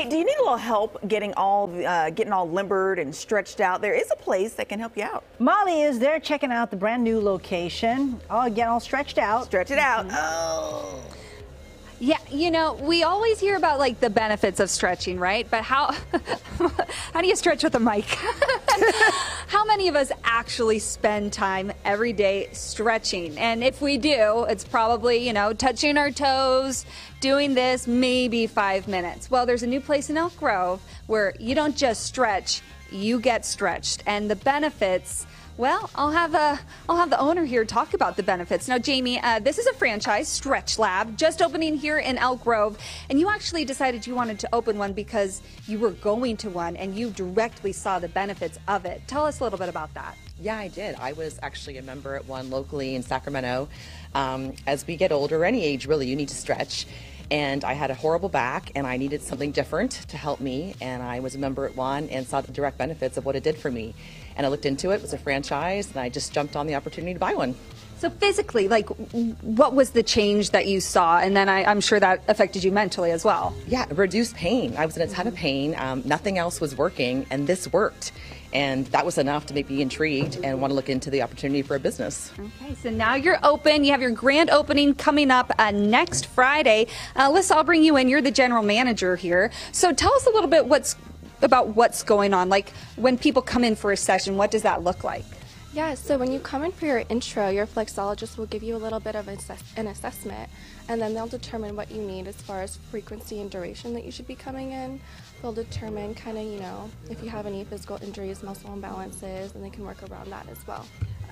Hey, do you need a little help getting all limbered and stretched out? There is a place that can help you out. Molly is there checking out the brand new location. Oh, again, all stretched out. Stretch it out. Oh. Yeah, you know, we always hear about like the benefits of stretching, right? But how do you stretch with a mic? How many of us actually spend time every day stretching? And if we do, it's probably, you know, touching our toes, doing this maybe 5 minutes. Well, there's a new place in Elk Grove where you don't just stretch, you get stretched. And the benefits, well, I'll have the owner here talk about the benefits. Now, Jamie, this is a franchise, Stretchlab, just opening here in Elk Grove, and you actually decided you wanted to open one because you were going to one and you directly saw the benefits of it. Tell us a little bit about that. Yeah, I did. I was actually a member at one locally in Sacramento. As we get older, any age really, you need to stretch. And I had a horrible back and I needed something different to help me. And I was a member at one and saw the direct benefits of what it did for me. And I looked into it, it was a franchise, and I just jumped on the opportunity to buy one. So physically, like, what was the change that you saw? And then I'm sure that affected you mentally as well. Yeah, reduced pain. I was in a ton of pain. Nothing else was working, and this worked. And that was enough to make me intrigued and want to look into the opportunity for a business. Okay, so now you're open. You have your grand opening coming up next Friday. Alyssa, I'll bring you in. You're the general manager here. So tell us a little bit about what's going on. Like, when people come in for a session, what does that look like? Yeah, so when you come in for your intro, your flexologist will give you a little bit of an assessment, and then they'll determine what you need as far as frequency and duration that you should be coming in. They'll determine kind of, you know, if you have any physical injuries, muscle imbalances, and they can work around that as well.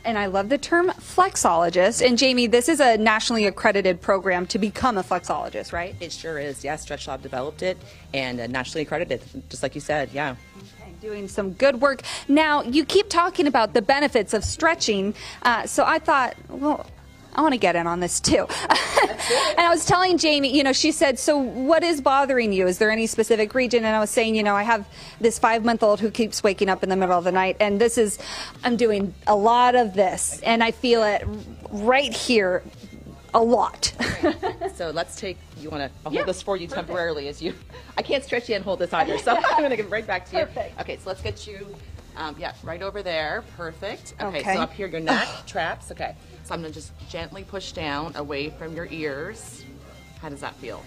And I love the term flexologist. And Jamie, this is a nationally accredited program to become a flexologist, right? It sure is. Yes, Stretchlab developed it and nationally accredited, just like you said, yeah. Okay, doing some good work. Now, you keep talking about the benefits of stretching, so I thought, well, I want to get in on this too. And I was telling Jamie, you know, she said, so what is bothering you? Is there any specific region? And I was saying, you know, I have this 5-month-old who keeps waking up in the middle of the night, and I'm doing a lot of this, and I feel it right here a lot. So let's take, I'll hold this for you temporarily I can't stretch you and hold this either, so I'm going to give it right back to you. Perfect. Okay, so let's get you, right over there. Perfect. Okay, so up here, your neck, traps. Okay, so I'm going to just gently push down away from your ears. How does that feel?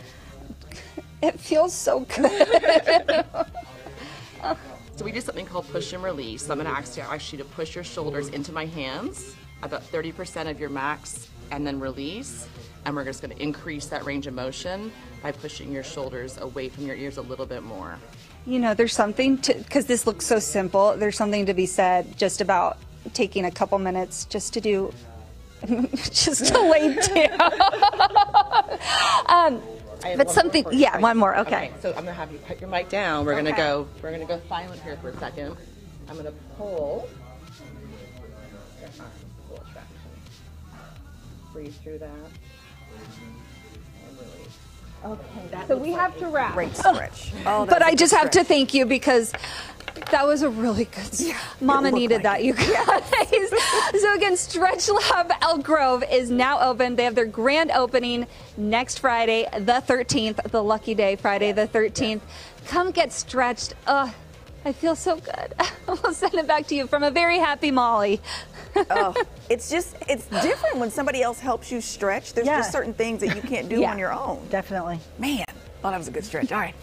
It feels so good. So we do something called push and release. So I'm going to ask you to push your shoulders into my hands, about 30% of your max, and then release. And we're just going to increase that range of motion by pushing your shoulders away from your ears a little bit more. You know, there's something because this looks so simple, there's something to be said just about taking a couple minutes just to do, just to lay down. But something, yeah, one more, okay. So I'm gonna have you put your mic down. We're gonna go silent here for a second. I'm gonna pull. Breathe through that. And release. Okay, so we have to wrap. Great stretch. Oh, but I just have to thank you because that was a really good. Mama needed that, you guys. So again, Stretchlab Elk Grove is now open. They have their grand opening next Friday, the 13th, the lucky day, Friday the 13th. Come get stretched. I feel so good. We'll send it back to you from a very happy Molly. Oh, it's different when somebody else helps you stretch. There's just certain things that you can't do on your own. Definitely. Man, thought that was a good stretch. All right.